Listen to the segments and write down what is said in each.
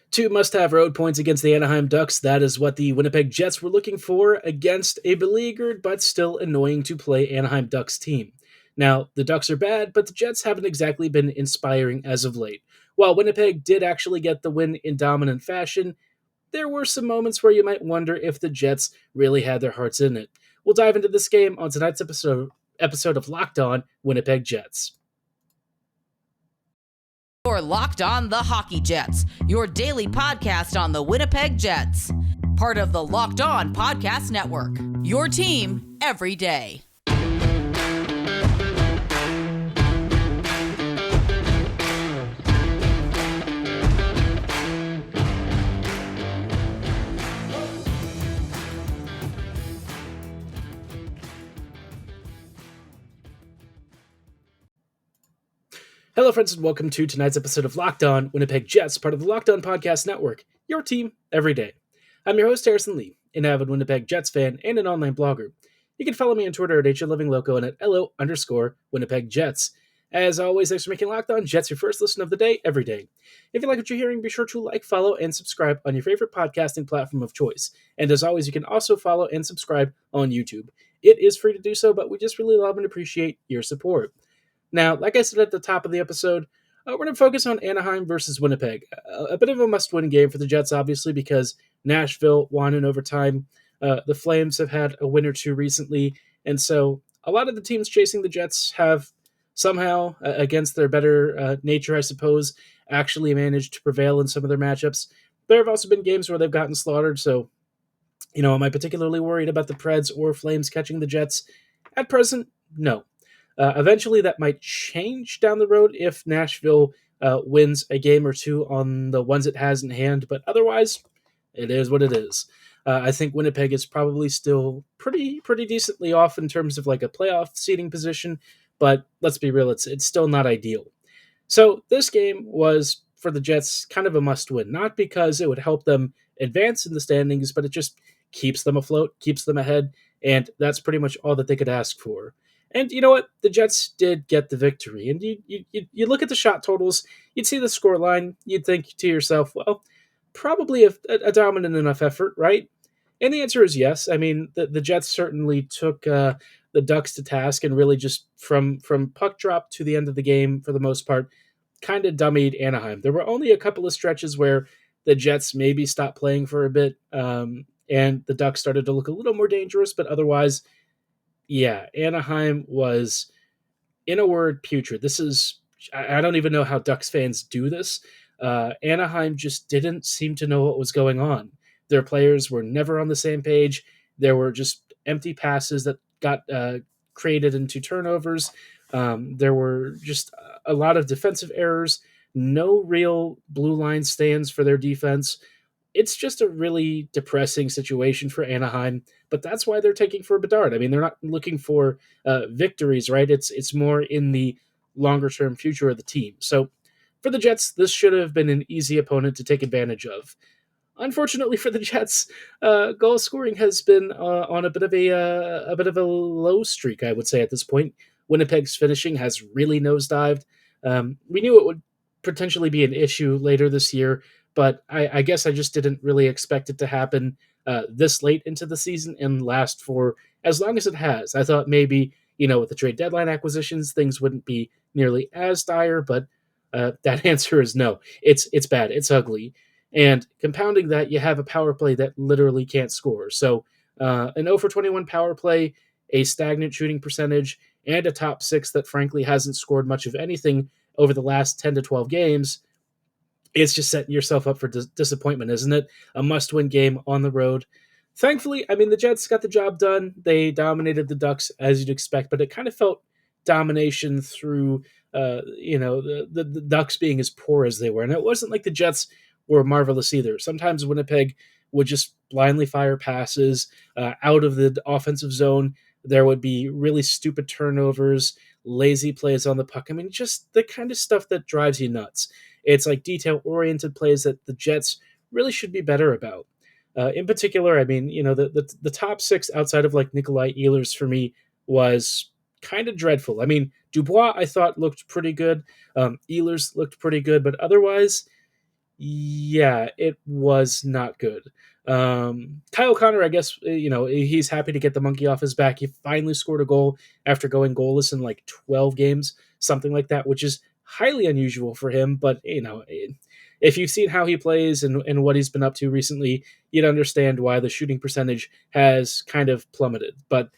Two must-have road points against the Anaheim Ducks. That is what the Winnipeg Jets were looking for against a beleaguered but still annoying to play Anaheim Ducks team. Now, the Ducks are bad, but the Jets haven't exactly been inspiring as of late. While Winnipeg did actually get the win in dominant fashion, there were some moments where you might wonder if the Jets really had their hearts in it. We'll dive into this game on tonight's episode of Locked On Winnipeg Jets. You're Locked On the Hockey Jets, your daily podcast on the Winnipeg Jets. Part of the Locked On Podcast Network, your team every day. Hello, friends, and welcome to tonight's episode of Locked On Winnipeg Jets, part of the Locked On Podcast Network, your team every day. I'm your host, Harrison Lee, an avid Winnipeg Jets fan and an online blogger. You can follow me on Twitter at HLivingLoco and at LO_Winnipeg Jets. As always, thanks for making Locked On Jets your first listen of the day every day. If you like what you're hearing, be sure to like, follow, and subscribe on your favorite podcasting platform of choice. And as always, you can also follow and subscribe on YouTube. It is free to do so, but we just really love and appreciate your support. Now, like I said at the top of the episode, we're going to focus on Anaheim versus Winnipeg. A bit of a must-win game for the Jets, obviously, because Nashville won in overtime. The Flames have had a win or two recently, and so a lot of the teams chasing the Jets have somehow, against their better nature, I suppose, actually managed to prevail in some of their matchups. There have also been games where they've gotten slaughtered, so, am I particularly worried about the Preds or Flames catching the Jets? At present, no. Eventually, that might change down the road if Nashville wins a game or two on the ones it has in hand, but otherwise, it is what it is. I think Winnipeg is probably still pretty decently off in terms of like a playoff seeding position, but let's be real, it's still not ideal. So this game was, for the Jets, kind of a must-win, not because it would help them advance in the standings, but it just keeps them afloat, keeps them ahead, and that's pretty much all that they could ask for. And you know what? The Jets did get the victory. And you look at the shot totals, you'd see the score line, you'd think to yourself, well, probably a dominant enough effort, right? And the answer is yes. I mean, the Jets certainly took the Ducks to task and really just from puck drop to the end of the game, for the most part, kind of dummied Anaheim. There were only a couple of stretches where the Jets maybe stopped playing for a bit, and the Ducks started to look a little more dangerous, but otherwise, yeah, Anaheim was, in a word, putrid. I don't even know how Ducks fans do this. Anaheim just didn't seem to know what was going on. Their players were never on the same page. There were just empty passes that got created into turnovers. There were just a lot of defensive errors, no real blue line stands for their defense. It's just a really depressing situation for Anaheim, but that's why they're taking for Bedard. I mean, they're not looking for victories, right? It's more in the longer-term future of the team. So for the Jets, this should have been an easy opponent to take advantage of. Unfortunately for the Jets, goal scoring has been on a bit of a low streak, I would say, at this point. Winnipeg's finishing has really nosedived. We knew it would potentially be an issue later this year, but I guess I just didn't really expect it to happen this late into the season and last for as long as it has. I thought maybe, with the trade deadline acquisitions, things wouldn't be nearly as dire, but that answer is no. It's bad. It's ugly. And compounding that, you have a power play that literally can't score. So an 0 for 21 power play, a stagnant shooting percentage, and a top six that frankly hasn't scored much of anything over the last 10 to 12 games. It's just setting yourself up for disappointment, isn't it? A must-win game on the road. Thankfully, I mean, the Jets got the job done. They dominated the Ducks, as you'd expect, but it kind of felt domination through, the Ducks being as poor as they were. And it wasn't like the Jets were marvelous either. Sometimes Winnipeg would just blindly fire passes out of the offensive zone. There would be really stupid turnovers, lazy plays on the puck. I mean, just the kind of stuff that drives you nuts. It's like detail-oriented plays that the Jets really should be better about. In particular, I mean, the top six outside of like Nikolai Ehlers for me was kind of dreadful. I mean, Dubois I thought looked pretty good. Ehlers looked pretty good, but otherwise, Yeah, it was not good. Kyle Connor, I guess, he's happy to get the monkey off his back. He finally scored a goal after going goalless in like 12 games, something like that, which is highly unusual for him. But, if you've seen how he plays and what he's been up to recently, you'd understand why the shooting percentage has kind of plummeted. But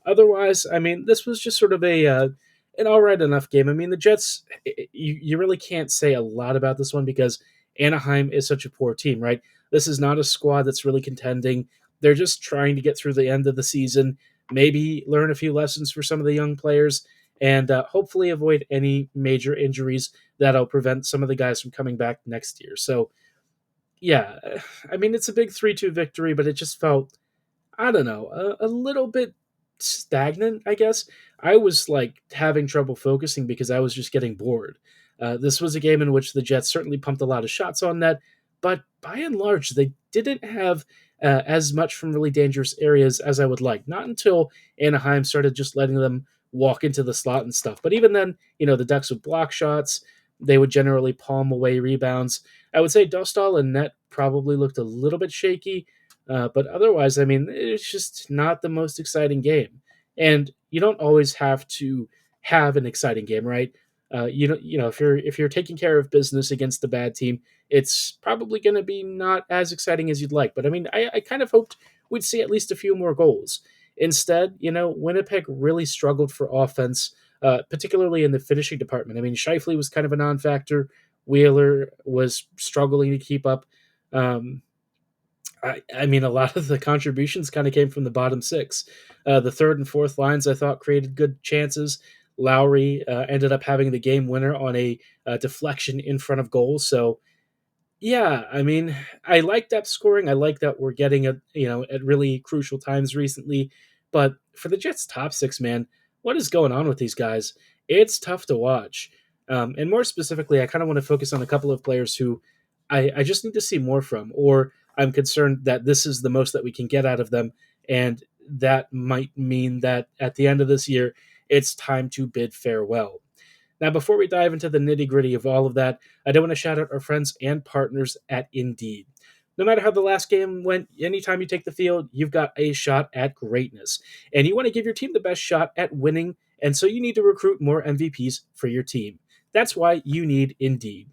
otherwise, I mean, this was just sort of an all right enough game. I mean, the Jets, you really can't say a lot about this one because Anaheim is such a poor team, right? This is not a squad that's really contending. They're just trying to get through the end of the season, maybe learn a few lessons for some of the young players, and hopefully avoid any major injuries that'll prevent some of the guys from coming back next year. So, yeah, I mean, it's a big 3-2 victory, but it just felt, I don't know, a little bit stagnant, I guess. I was like having trouble focusing because I was just getting bored. This was a game in which the Jets certainly pumped a lot of shots on net, but by and large, they didn't have as much from really dangerous areas as I would like. Not until Anaheim started just letting them walk into the slot and stuff. But even then, the Ducks would block shots. They would generally palm away rebounds. I would say Dostal and net probably looked a little bit shaky, but otherwise, I mean, it's just not the most exciting game. And you don't always have to have an exciting game, right? If you're taking care of business against a bad team, it's probably going to be not as exciting as you'd like. But I mean, I kind of hoped we'd see at least a few more goals. Instead, Winnipeg really struggled for offense, particularly in the finishing department. I mean, Scheifele was kind of a non-factor. Wheeler was struggling to keep up. Um, I mean, a lot of the contributions kind of came from the bottom six. The third and fourth lines, I thought, created good chances. Lowry ended up having the game winner on a deflection in front of goal. So, yeah, I mean, I like depth scoring. I like that we're getting it, at really crucial times recently. But for the Jets' top six, man, what is going on with these guys? It's tough to watch. And more specifically, I kind of want to focus on a couple of players who I just need to see more from, or I'm concerned that this is the most that we can get out of them. And that might mean that at the end of this year, it's time to bid farewell. Now, before we dive into the nitty gritty of all of that, I do want to shout out our friends and partners at Indeed. No matter how the last game went, anytime you take the field, you've got a shot at greatness. And you want to give your team the best shot at winning, and so you need to recruit more MVPs for your team. That's why you need Indeed.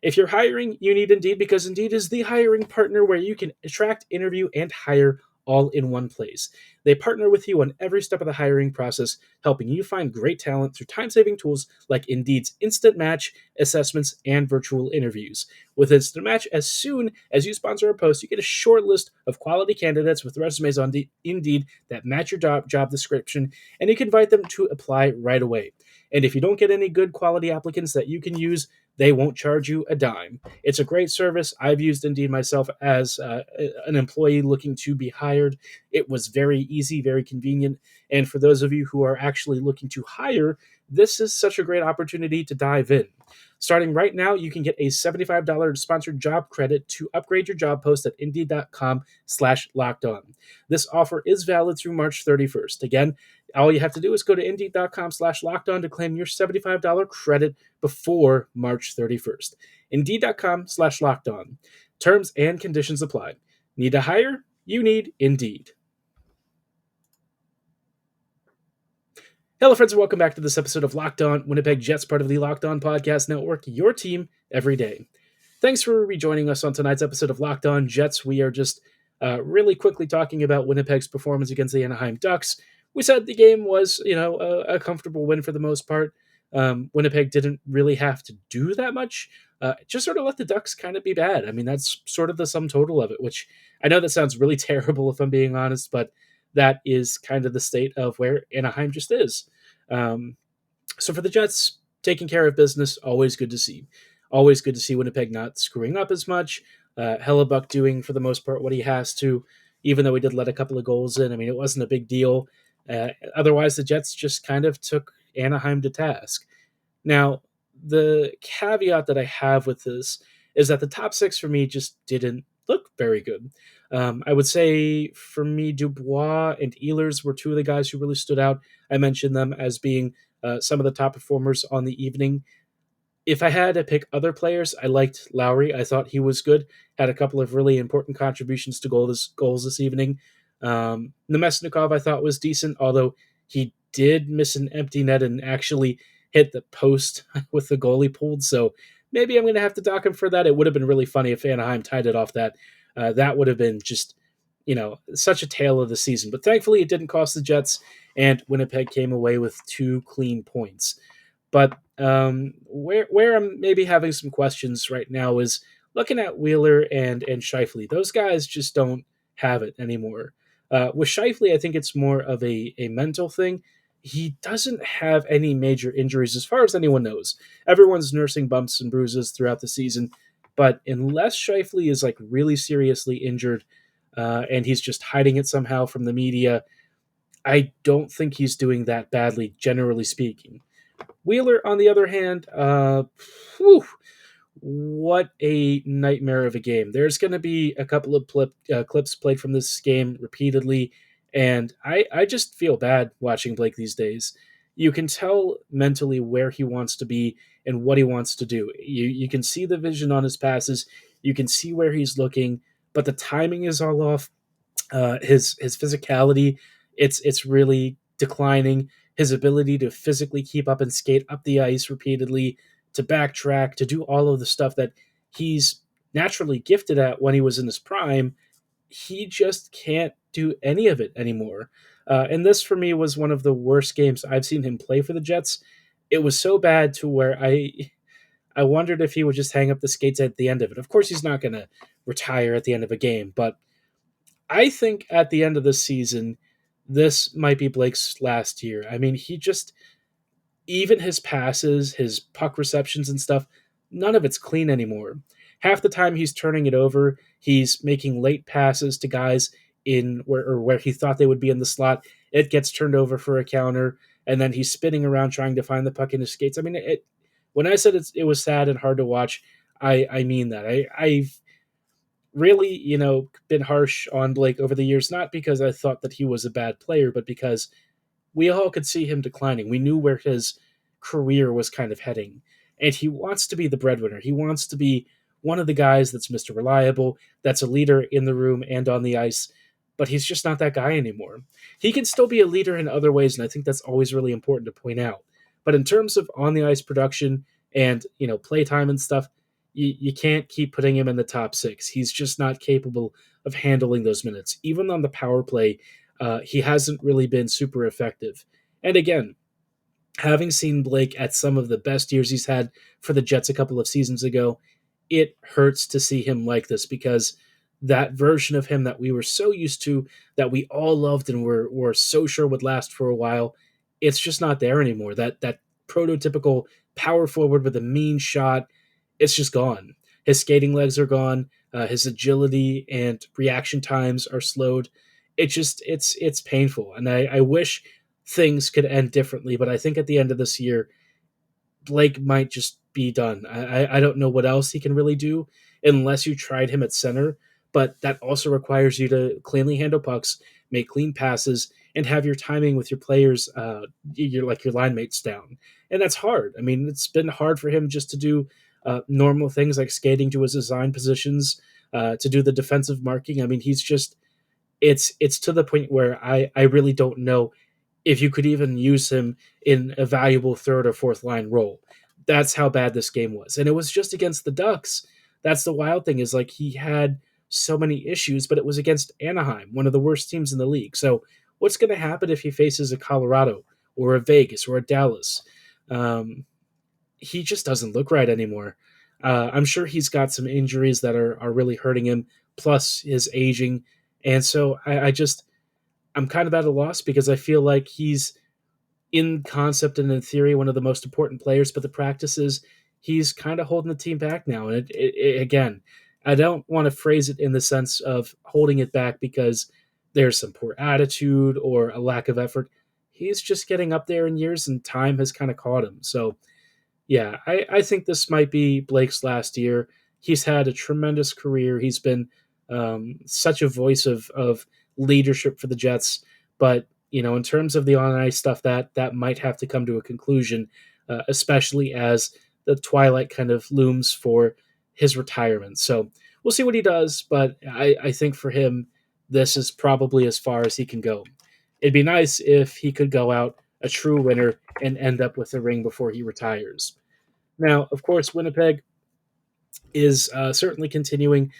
If you're hiring, you need Indeed because Indeed is the hiring partner where you can attract, interview, and hire all in one place. They partner with you on every step of the hiring process, helping you find great talent through time-saving tools like Indeed's Instant Match, assessments, and virtual interviews. With Instant Match, as soon as you sponsor a post, you get a short list of quality candidates with resumes on Indeed that match your job description, and you can invite them to apply right away. And if you don't get any good quality applicants that you can use, they won't charge you a dime. It's a great service. I've used Indeed myself as an employee looking to be hired. It was very easy, very convenient. And for those of you who are actually looking to hire, this is such a great opportunity to dive in. Starting right now, you can get a $75 sponsored job credit to upgrade your job post at indeed.com/lockedon. This offer is valid through March 31st. Again, all you have to do is go to indeed.com/lockedon to claim your $75 credit before March 31st. Indeed.com/lockedon. Terms and conditions apply. Need to hire? You need Indeed. Hello, friends, and welcome back to this episode of Locked On Winnipeg Jets, part of the Locked On Podcast Network, your team every day. Thanks for rejoining us on tonight's episode of Locked On Jets. We are just really quickly talking about Winnipeg's performance against the Anaheim Ducks. We said the game was, a comfortable win for the most part. Winnipeg didn't really have to do that much. Just sort of let the Ducks kind of be bad. I mean, that's sort of the sum total of it, which I know that sounds really terrible if I'm being honest, but that is kind of the state of where Anaheim just is. So for the Jets, taking care of business, always good to see. Always good to see Winnipeg not screwing up as much. Hellebuck doing, for the most part, what he has to, even though he did let a couple of goals in. I mean, it wasn't a big deal. Otherwise, the Jets just kind of took Anaheim to task. Now, the caveat that I have with this is that the top six for me just didn't look very good. I would say for me, Dubois and Ehlers were two of the guys who really stood out. I mentioned them as being some of the top performers on the evening. If I had to pick other players, I liked Lowry. I thought he was good. Had a couple of really important contributions to goals this evening. Nemesnikov I thought was decent, although he did miss an empty net and actually hit the post with the goalie pulled. So maybe I'm going to have to dock him for that. It would have been really funny if Anaheim tied it off that. That would have been just, such a tale of the season. But thankfully, it didn't cost the Jets, and Winnipeg came away with 2 clean points. But where I'm maybe having some questions right now is looking at Wheeler and Scheifele. Those guys just don't have it anymore. With Scheifele, I think it's more of a mental thing. He doesn't have any major injuries as far as anyone knows. Everyone's nursing bumps and bruises throughout the season, but unless Scheifele is like really seriously injured and he's just hiding it somehow from the media, I don't think he's doing that badly, generally speaking. Wheeler, on the other hand, whew, what a nightmare of a game. There's going to be a couple of clips played from this game repeatedly, and I just feel bad watching Blake these days. You can tell mentally where he wants to be and what he wants to do. You can see the vision on his passes. You can see where he's looking, but the timing is all off. His physicality, it's really declining. His ability to physically keep up and skate up the ice repeatedly, to backtrack, to do all of the stuff that he's naturally gifted at when he was in his prime, he just can't do any of it anymore. And this for me was one of the worst games I've seen him play for the Jets. It was so bad to where I wondered if he would just hang up the skates at the end of it. Of course, he's not going to retire at the end of a game, but I think at the end of this season, this might be Blake's last year. I mean, he just, even his passes, his puck receptions and stuff, none of it's clean anymore. Half the time he's turning it over, he's making late passes to guys in where he thought they would be in the slot. It gets turned over for a counter, and then he's spinning around trying to find the puck in his skates. I mean, when I said it was sad and hard to watch, I mean that. I've really, been harsh on Blake over the years, not because I thought that he was a bad player, but because we all could see him declining. We knew where his career was kind of heading. And he wants to be the breadwinner. He wants to be one of the guys that's Mr. Reliable, that's a leader in the room and on the ice, but he's just not that guy anymore. He can still be a leader in other ways, and I think that's always really important to point out. But in terms of on the ice production and, playtime and stuff, you can't keep putting him in the top 6. He's just not capable of handling those minutes. Even on the power play, he hasn't really been super effective. And again, having seen Blake at some of the best years he's had for the Jets a couple of seasons ago, it hurts to see him like this, because that version of him that we were so used to, that we all loved and were so sure would last for a while, it's just not there anymore. That prototypical power forward with a mean shot, it's just gone. His skating legs are gone. His agility and reaction times are slowed. It's painful, and I wish things could end differently. But I think at the end of this year, Blake might just be done. I don't know what else he can really do unless you tried him at center. But that also requires you to cleanly handle pucks, make clean passes, and have your timing with your players, your line mates down. And that's hard. I mean, it's been hard for him just to do normal things like skating to his assigned positions, to do the defensive marking. I mean, he's just, it's to the point where I really don't know if you could even use him in a valuable third or fourth line role. That's how bad this game was. And it was just against the Ducks. That's the wild thing, is like he had so many issues, but it was against Anaheim, one of the worst teams in the league. So what's going to happen if he faces a Colorado or a Vegas or a Dallas? He just doesn't look right anymore. I'm sure he's got some injuries that are really hurting him, plus his aging. And so I'm kind of at a loss, because I feel like he's, in concept and in theory, one of the most important players, but the practices, he's kind of holding the team back now. And again, I don't want to phrase it in the sense of holding it back because there's some poor attitude or a lack of effort. He's just getting up there in years, and time has kind of caught him. So yeah, I think this might be Blake's last year. He's had a tremendous career. He's been such a voice of leadership for the Jets. But, in terms of the on-ice stuff, that might have to come to a conclusion, especially as the twilight kind of looms for his retirement. So we'll see what he does, but I think for him, this is probably as far as he can go. It'd be nice if he could go out a true winner and end up with a ring before he retires. Now, of course, Winnipeg is certainly continuing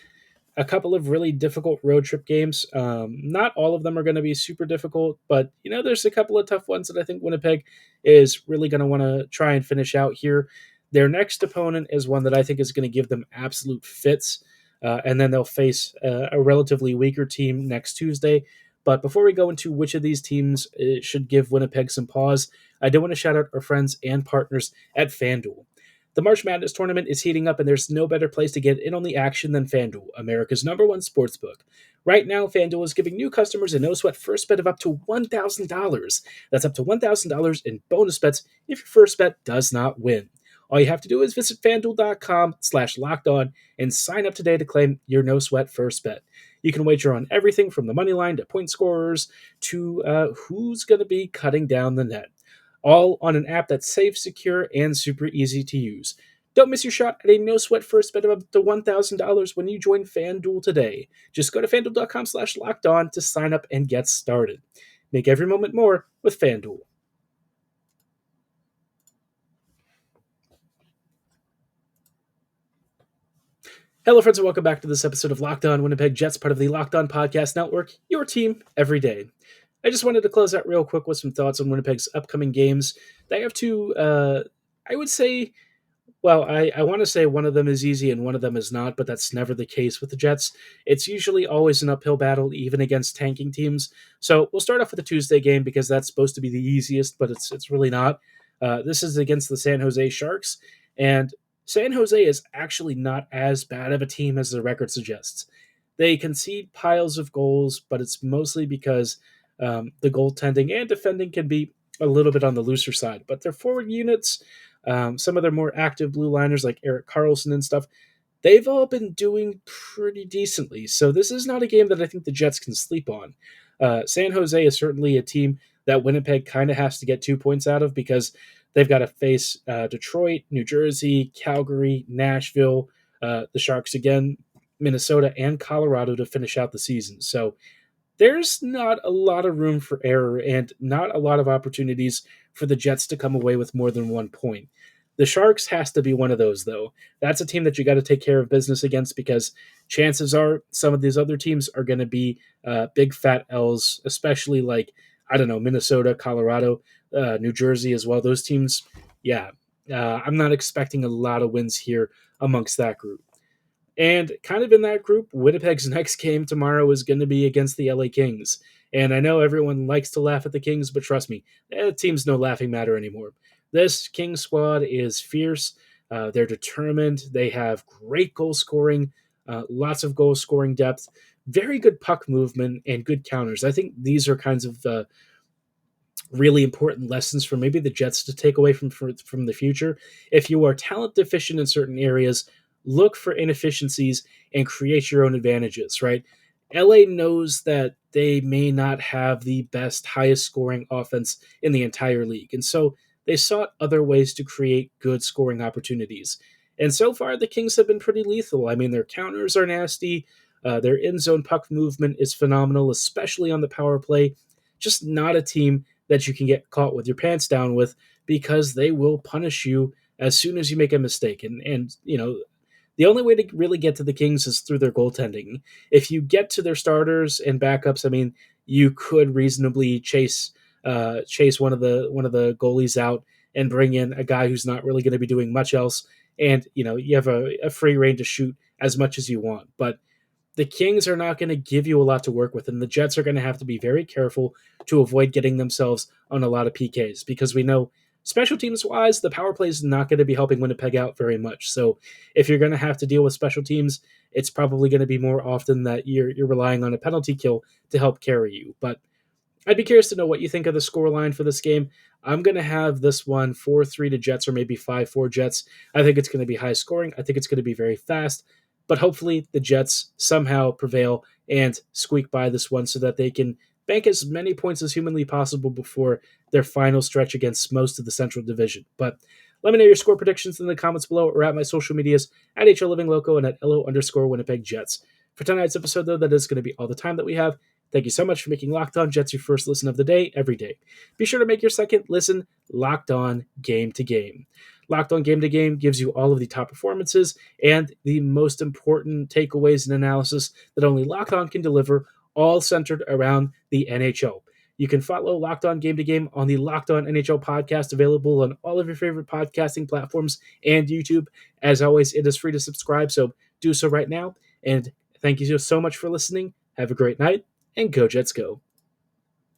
a couple of really difficult road trip games. Not all of them are going to be super difficult, but there's a couple of tough ones that I think Winnipeg is really going to want to try and finish out here. Their next opponent is one that I think is going to give them absolute fits, and then they'll face a relatively weaker team next Tuesday. But before we go into which of these teams should give Winnipeg some pause, I do want to shout out our friends and partners at FanDuel. The March Madness tournament is heating up, and there's no better place to get in on the action than FanDuel, America's #1 sportsbook. Right now, FanDuel is giving new customers a no-sweat first bet of up to $1,000. That's up to $1,000 in bonus bets if your first bet does not win. All you have to do is visit FanDuel.com/lockedon and sign up today to claim your no-sweat first bet. You can wager on everything from the money line to point scorers to who's going to be cutting down the net, all on an app that's safe, secure, and super easy to use. Don't miss your shot at a no-sweat first bet of up to $1,000 when you join FanDuel today. Just go to FanDuel.com/lockedon to sign up and get started. Make every moment more with FanDuel. Hello, friends, and welcome back to this episode of Locked On Winnipeg Jets, part of the Locked On Podcast Network, your team every day. I just wanted to close out real quick with some thoughts on Winnipeg's upcoming games. They have two, I would say, well, I want to say one of them is easy and one of them is not, but that's never the case with the Jets. It's usually always an uphill battle, even against tanking teams. So we'll start off with the Tuesday game because that's supposed to be the easiest, but it's really not. This is against the San Jose Sharks, and San Jose is actually not as bad of a team as the record suggests. They concede piles of goals, but it's mostly because the goaltending and defending can be a little bit on the looser side. But their forward units, some of their more active blue liners like Erik Karlsson and stuff, they've all been doing pretty decently. So this is not a game that I think the Jets can sleep on. San Jose is certainly a team that Winnipeg kind of has to get 2 points out of because they've got to face Detroit, New Jersey, Calgary, Nashville, the Sharks again, Minnesota, and Colorado to finish out the season. So there's not a lot of room for error and not a lot of opportunities for the Jets to come away with more than 1 point. The Sharks has to be one of those, though. That's a team that you got to take care of business against because chances are some of these other teams are going to be big fat L's, especially like, I don't know, Minnesota, Colorado, New Jersey as well. Those teams, I'm not expecting a lot of wins here amongst that group. And kind of in that group, Winnipeg's next game tomorrow is going to be against the LA Kings. And I know everyone likes to laugh at the Kings, but trust me, the team's no laughing matter anymore. This Kings squad is fierce. They're determined. They have great goal scoring, lots of goal scoring depth, very good puck movement, and good counters. I think these are kinds of really important lessons for maybe the Jets to take away from the future. If you are talent deficient in certain areas, look for inefficiencies and create your own advantages, right? LA knows that they may not have the best, highest scoring offense in the entire league. And so they sought other ways to create good scoring opportunities. And so far, the Kings have been pretty lethal. I mean, their counters are nasty. Their in-zone puck movement is phenomenal, especially on the power play. Just not a team that you can get caught with your pants down with because they will punish you as soon as you make a mistake. And the only way to really get to the Kings is through their goaltending. If you get to their starters and backups, I mean, you could reasonably chase one of the goalies out and bring in a guy who's not really going to be doing much else. And you have a free reign to shoot as much as you want. But the Kings are not going to give you a lot to work with, and the Jets are going to have to be very careful to avoid getting themselves on a lot of PKs because we know special teams wise, the power play is not going to be helping Winnipeg out very much. So if you're going to have to deal with special teams, it's probably going to be more often that you're relying on a penalty kill to help carry you. But I'd be curious to know what you think of the scoreline for this game. I'm going to have this one 4-3 to Jets or maybe 5-4 Jets. I think it's going to be high scoring. I think it's going to be very fast. But hopefully the Jets somehow prevail and squeak by this one so that they can bank as many points as humanly possible before their final stretch against most of the Central Division. But Let me know your score predictions in the comments below or at my social medias at HLLivingLoco and at LO_Winnipeg Jets. For tonight's episode, though, that is going to be all the time that we have. Thank you so much for making Locked On Jets your first listen of the day every day. Be sure to make your second listen Locked On Game to Game. Locked On Game to Game gives you all of the top performances and the most important takeaways and analysis that only Locked On can deliver, all centered around the NHL. You can follow Locked On Game to Game on the Locked On NHL podcast, available on all of your favorite podcasting platforms and YouTube. As always, it is free to subscribe, so do so right now. And thank you so much for listening. Have a great night, and go Jets go.